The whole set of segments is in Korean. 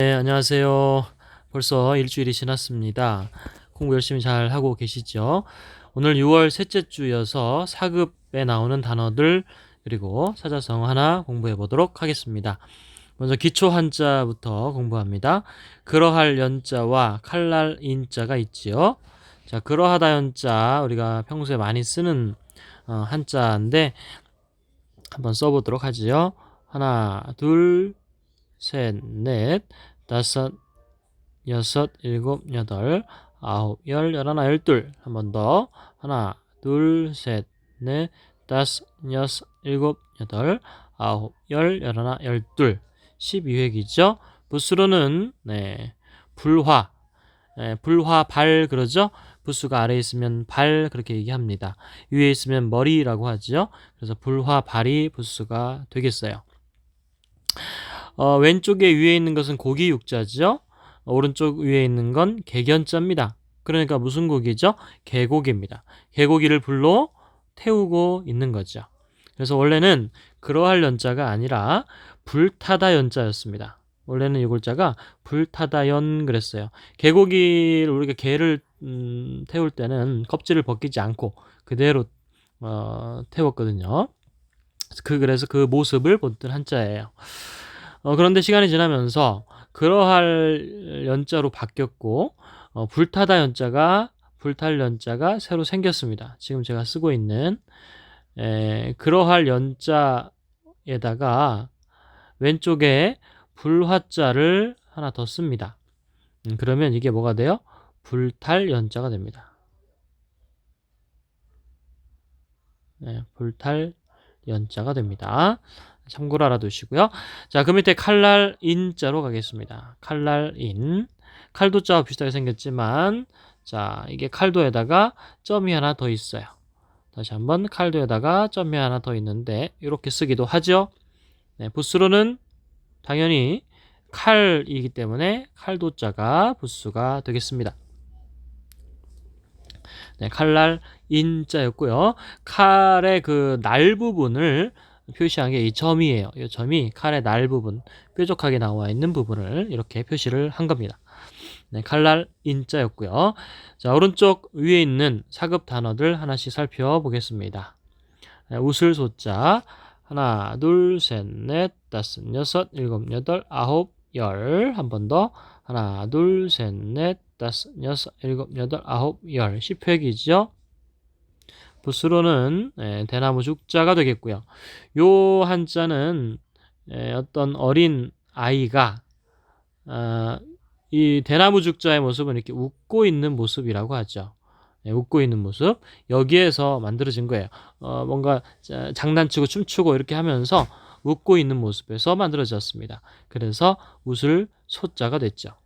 네, 안녕하세요. 벌써 일주일이 지났습니다. 공부 열심히 잘 하고 계시죠? 오늘 6월 셋째 주여서 4급에 나오는 단어들 그리고 사자성 하나 공부해 보도록 하겠습니다. 먼저 기초 한자부터 공부합니다. 그러할 연자와 칼날 인자가 있지요. 자, 그러하다 연자 우리가 평소에 많이 쓰는 한자인데 한번 써보도록 하지요. 하나, 둘, 셋, 넷, 다섯, 여섯, 일곱, 여덟, 아홉, 열, 열하나, 열둘. 한 번 더. 하나, 둘, 셋, 넷, 다섯, 여섯, 일곱, 여덟, 아홉, 열, 열하나, 열둘. 12획이죠. 부수로는 불화, 불화 발 그러죠. 부수가 아래에 있으면 발 그렇게 얘기합니다. 위에 있으면 머리라고 하죠. 그래서 불화 발이 부수가 되겠어요. 왼쪽에 위에 있는 것은 고기 육자죠. 오른쪽 위에 있는 건 개견자입니다. 그러니까 무슨 고기죠? 개고기입니다. 개고기를 불로 태우고 있는 거죠. 그래서 원래는 그러할 연자가 아니라 불타다 연자였습니다. 원래는 이 글자가 불타다 연 그랬어요. 개고기를 우리가 개를 태울 때는 껍질을 벗기지 않고 그대로 태웠거든요. 그래서 그 모습을 본뜬 한자예요. 그런데 시간이 지나면서 그러할 연자로 바뀌었고 불타다 연자가 불탈 연자가 새로 생겼습니다. 지금 제가 쓰고 있는 그러할 연자에다가 왼쪽에 불화자를 하나 더 씁니다. 그러면 이게 뭐가 돼요? 불탈 연자가 됩니다. 불탈 연자가 됩니다. 참고로 알아두시고요. 자, 그 밑에 칼날 인자로 가겠습니다. 칼날 인. 칼도자와 비슷하게 생겼지만 자, 이게 칼도에다가 점이 하나 더 있어요. 다시 한번 칼도에다가 점이 하나 더 있는데 이렇게 쓰기도 하죠. 부수로는 당연히 칼이기 때문에 칼도자가 부수가 되겠습니다. 칼날 인자였고요. 칼의 그 날 부분을 표시한 게 이 점이에요. 이 점이 칼의 날 부분, 뾰족하게 나와 있는 부분을 이렇게 표시를 한 겁니다. 칼날 인자였고요. 자, 오른쪽 위에 있는 4급 단어들 하나씩 살펴보겠습니다. 웃을 소자 하나, 둘, 셋, 넷, 다섯, 여섯, 일곱, 여덟, 아홉, 열. 한 번 더. 하나, 둘, 셋, 넷, 다섯, 여섯, 일곱, 여덟, 아홉, 열. 10획이죠. 부수로는 대나무 죽자가 되겠고요. 요 한자는 어떤 어린 아이가 이 대나무 죽자의 모습은 이렇게 웃고 있는 모습이라고 하죠. 웃고 있는 모습. 여기에서 만들어진 거예요. 뭔가 장난치고 춤추고 이렇게 하면서 웃고 있는 모습에서 만들어졌습니다. 그래서 웃을 소자가 됐죠.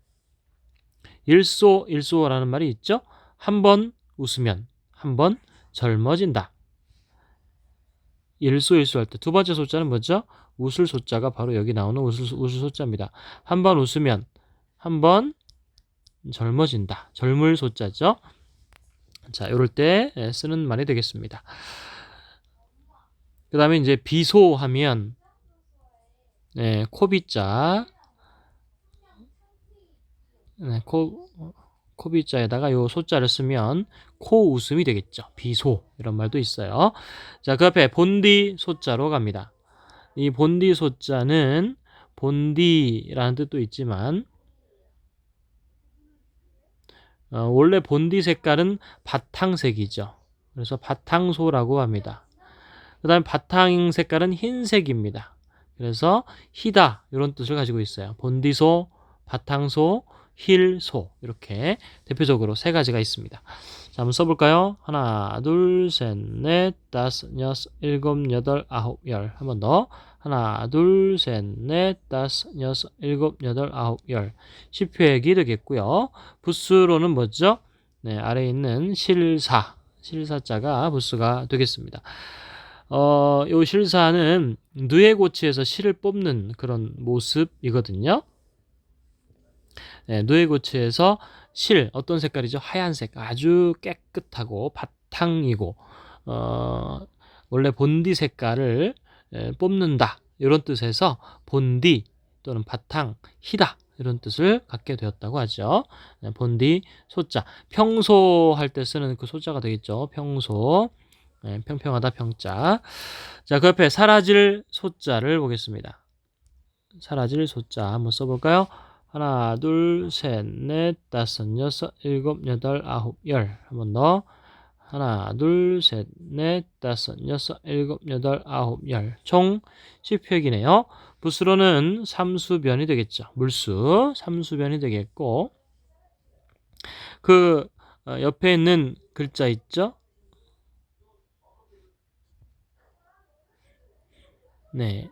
일소라는 말이 있죠. 한 번 웃으면 한 번 젊어진다. 일소할 때 두 번째 소자는 뭐죠? 웃을 소자가 바로 여기 나오는 웃을 소자입니다. 한 번 웃으면 한 번 젊어진다. 젊을 소자죠. 자, 이럴 때 쓰는 말이 되겠습니다. 그 다음에 이제 비소하면 코비자 코비자에다가 요 소자를 쓰면 코 웃음이 되겠죠. 비소 이런 말도 있어요. 자, 그 앞에 본디 소자로 갑니다. 이 본디 소자는 본디라는 뜻도 있지만 원래 본디 색깔은 바탕색이죠. 그래서 바탕소라고 합니다. 그 다음에 바탕 색깔은 흰색입니다. 그래서 희다 이런 뜻을 가지고 있어요. 본디소, 바탕소, 힐소 이렇게 대표적으로 세 가지가 있습니다. 자, 한번 써볼까요? 하나, 둘, 셋, 넷, 다섯, 여섯, 일곱, 여덟, 아홉, 열. 한 번 더. 하나, 둘, 셋, 넷, 다섯, 여섯, 일곱, 여덟, 아홉, 열. 10획이 되겠고요. 부수로는 뭐죠? 아래에 있는 실사자가 부수가 되겠습니다. 요 실사는 누에고치에서 실을 뽑는 그런 모습이거든요. 누에고치에서 실, 어떤 색깔이죠? 하얀색, 아주 깨끗하고 바탕이고, 원래 본디 색깔을 뽑는다. 이런 뜻에서 본디 또는 바탕, 희다. 이런 뜻을 갖게 되었다고 하죠. 본디 소자. 평소 할 때 쓰는 그 소자가 되겠죠. 평소. 평평하다 평자. 자, 그 옆에 사라질 소자를 보겠습니다. 사라질 소자 한번 써볼까요? 하나, 둘, 셋, 넷, 다섯, 여섯, 일곱, 여덟, 아홉, 열. 한번 더. 하나, 둘, 셋, 넷, 다섯, 여섯, 일곱, 여덟, 아홉, 열. 총 10획이네요. 붓으로는 삼수변이 되겠죠. 물수, 삼수변이 되겠고, 그 옆에 있는 글자 있죠? 네.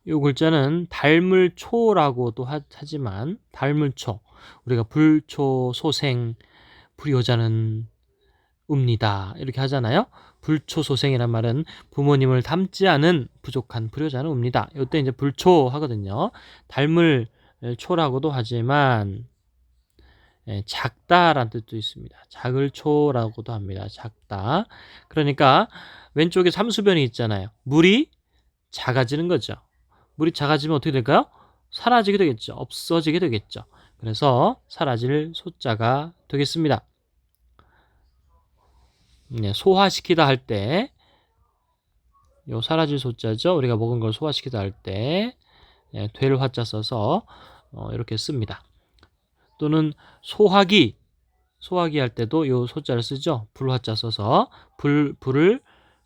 이 글자는 달물초라고도 하지만, 달물초. 우리가 불초, 소생, 불효자는 웁니다. 이렇게 하잖아요. 불초소생이란 말은 부모님을 닮지 않은 부족한 불효자는 웁니다. 이때 이제 불초 하거든요. 닮을 초라고도 하지만 작다라는 뜻도 있습니다. 작을 초라고도 합니다. 작다. 그러니까 왼쪽에 삼수변이 있잖아요. 물이 작아지는 거죠. 물이 작아지면 어떻게 될까요? 사라지게 되겠죠. 없어지게 되겠죠. 그래서 사라질 소자가 되겠습니다. 소화시키다 할 때, 요 사라질 소자죠. 우리가 먹은 걸 소화시키다 할 때, 될 화자 써서 이렇게 씁니다. 또는 소화기 할 때도 요 소자를 쓰죠. 불화자 써서 불을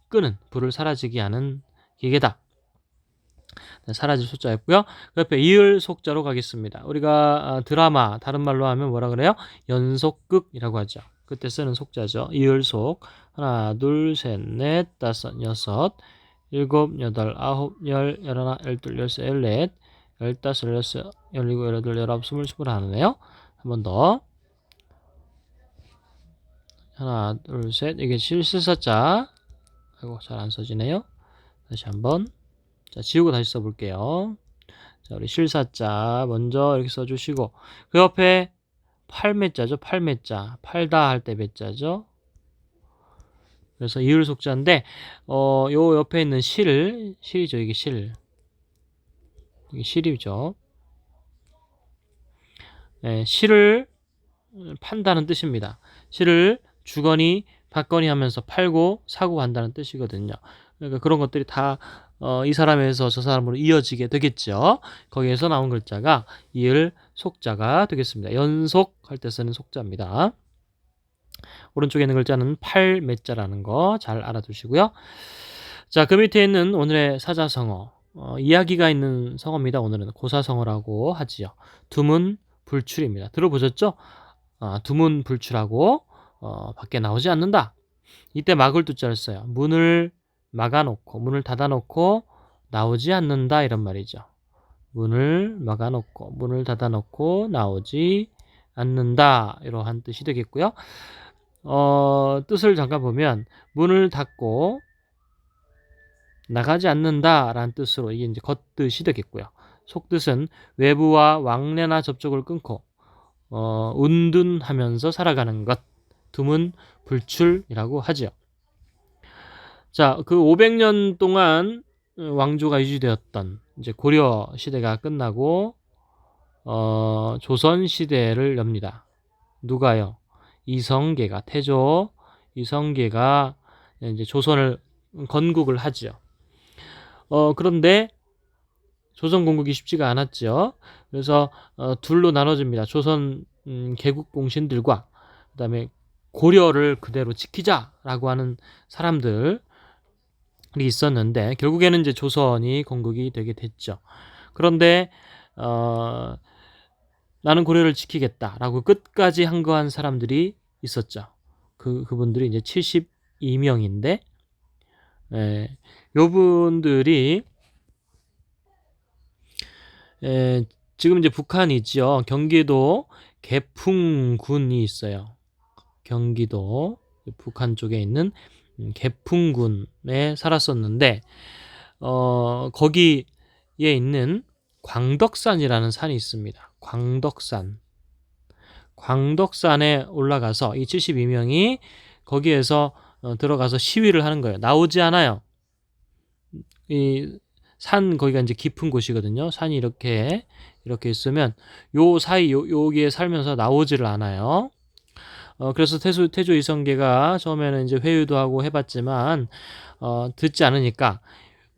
끄는, 불을 사라지게 하는 기계다. 사라질 소자였고요. 그 옆에 이을 속자로 가겠습니다. 우리가 드라마, 다른 말로 하면 뭐라 그래요? 연속극이라고 하죠. 그때 쓰는 속자죠. 이을속. 하나, 둘, 셋, 넷, 다섯, 여섯, 일곱, 여덟, 아홉, 열, 열하나, 열둘, 열세, 열넷, 열다섯, 열여섯, 열일곱, 열여덟, 열아홉, 스물, 스물하나네요. 한 번 더. 하나, 둘, 셋. 이게 실사자. 아이고, 잘 안 써지네요. 다시 한번. 자, 지우고 다시 써볼게요. 자, 우리 실사자 먼저 이렇게 써주시고, 그 옆에 팔매자죠. 팔매자. 팔다 할 때 매자죠. 그래서 이을 속자인데, 요 옆에 있는 실이죠. 이게 실. 이게 실이죠. 네, 실을 판다는 뜻입니다. 실을 주거니 받거니 하면서 팔고 사고 한다는 뜻이거든요. 그러니까 그런 것들이 다 이 사람에서 저 사람으로 이어지게 되겠죠. 거기에서 나온 글자가 이을 속자가 되겠습니다. 연속할 때 쓰는 속자입니다. 오른쪽에 있는 글자는 팔매자라는 거 잘 알아두시고요. 자, 그 밑에 있는 오늘의 사자성어, 이야기가 있는 성어입니다. 오늘은 고사성어라고 하지요. 두문 불출입니다. 들어보셨죠? 두문 불출하고 밖에 나오지 않는다. 이때 막을 두자를 써요. 문을 막아놓고, 문을 닫아놓고 나오지 않는다 이런 말이죠. 문을 막아놓고, 문을 닫아놓고 나오지 않는다 이러한 뜻이 되겠고요. 뜻을 잠깐 보면 문을 닫고 나가지 않는다라는 뜻으로 이게 이제 겉뜻이 되겠고요. 속뜻은 외부와 왕래나 접촉을 끊고 운둔하면서 살아가는 것, 두문 불출이라고 하죠. 자, 그 500년 동안 왕조가 유지되었던 이제 고려 시대가 끝나고 조선 시대를 엽니다. 누가요? 이성계가 태조 이성계가 이제 조선을 건국을 하죠. 그런데 조선 건국이 쉽지가 않았죠. 그래서 둘로 나눠집니다. 조선 개국 공신들과 그다음에 고려를 그대로 지키자라고 하는 사람들이 있었는데 결국에는 이제 조선이 건국이 되게 됐죠. 그런데 나는 고려를 지키겠다라고 끝까지 항거한 사람들이 있었죠. 그분들이 이제 72명인데 요분들이 지금 이제 북한이죠. 경기도 개풍군이 있어요. 경기도 북한 쪽에 있는 개풍군에 살았었는데 거기에 있는 광덕산이라는 산이 있습니다. 광덕산에 올라가서 이 72명이 거기에서 들어가서 시위를 하는 거예요. 나오지 않아요. 이 산 거기가 이제 깊은 곳이거든요. 산이 이렇게 이렇게 있으면 요 사이 여기에 살면서 나오지를 않아요. 그래서 태조 이성계가 처음에는 이제 회유도 하고 해봤지만 듣지 않으니까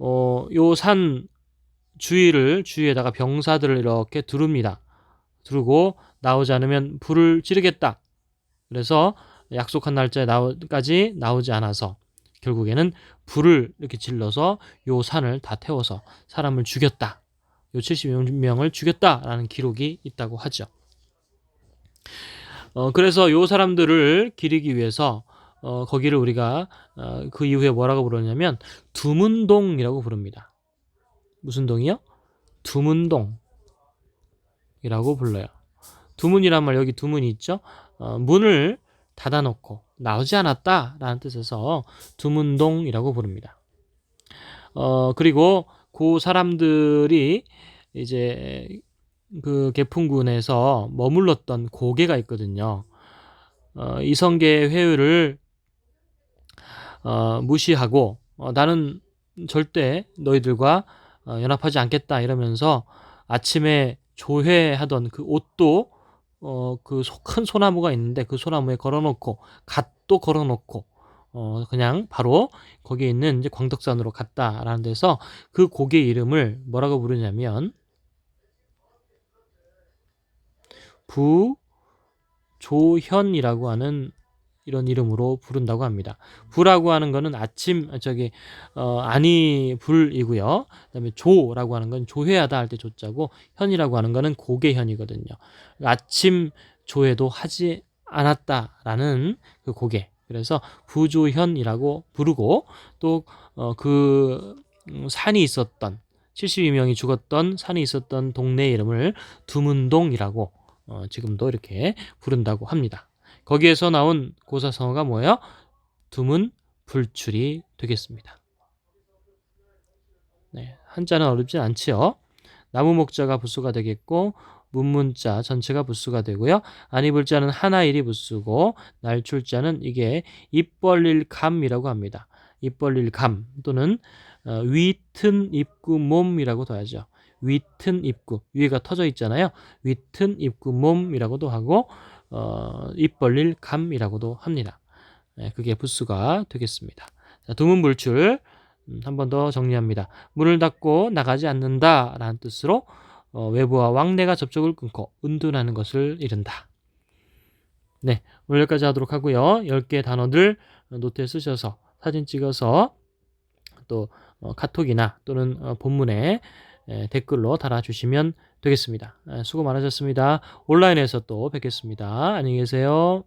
요 산 주위에다가 병사들을 이렇게 두릅니다. 두르고 나오지 않으면 불을 지르겠다. 그래서 약속한 날짜까지 나오지 않아서 결국에는 불을 이렇게 질러서 요 산을 다 태워서 사람을 죽였다. 요 70명을 죽였다라는 기록이 있다고 하죠. 그래서 요 사람들을 기리기 위해서 거기를 우리가 그 이후에 뭐라고 부르냐면 두문동이라고 부릅니다. 무슨 동이요? 두문동이라고 불러요. 두문이란 말, 여기 두문이 있죠. 문을 닫아놓고 나오지 않았다라는 뜻에서 두문동이라고 부릅니다. 그리고 그 사람들이 이제 그 개풍군에서 머물렀던 고개가 있거든요. 이성계 회유를 무시하고 나는 절대 너희들과 연합하지 않겠다 이러면서 아침에 조회하던 그 옷도 그 큰 소나무가 있는데 그 소나무에 걸어놓고 갓도 걸어놓고 그냥 바로 거기에 있는 이제 광덕산으로 갔다라는 데서 그 고개 이름을 뭐라고 부르냐면 부조현이라고 하는 이런 이름으로 부른다고 합니다. 부라고 하는 거는 아니 불이고요. 그다음에 조라고 하는 건 조회하다 할 때 조자고 현이라고 하는 거는 고개현이거든요. 아침 조회도 하지 않았다라는 그 고개. 그래서 부조현이라고 부르고 또 그 산이 있었던 72명이 죽었던 산이 있었던 동네 이름을 두문동이라고 지금도 이렇게 부른다고 합니다. 거기에서 나온 고사성어가 뭐예요? 두문 불출이 되겠습니다. 네, 한자는 어렵지 않지요. 나무 목자가 부수가 되겠고 문문자 전체가 부수가 되고요. 아니 불자는 하나일이 부수고 날출자는 이게 입 벌릴 감이라고 합니다. 입 벌릴 감 또는 위튼 입구 몸이라고도 하죠. 위튼 입구, 위에가 터져 있잖아요. 위튼 입구 몸이라고도 하고 입 벌릴 감이라고도 합니다. 네, 그게 부수가 되겠습니다. 자, 두문불출 한 번 더 정리합니다. 문을 닫고 나가지 않는다라는 뜻으로 외부와 왕래가 접촉을 끊고 은둔하는 것을 이른다. 네, 오늘 여기까지 하도록 하고요. 10개 단어들 노트에 쓰셔서 사진 찍어서 또 카톡이나 또는 본문에 댓글로 달아주시면 되겠습니다. 수고 많으셨습니다. 온라인에서 또 뵙겠습니다. 안녕히 계세요.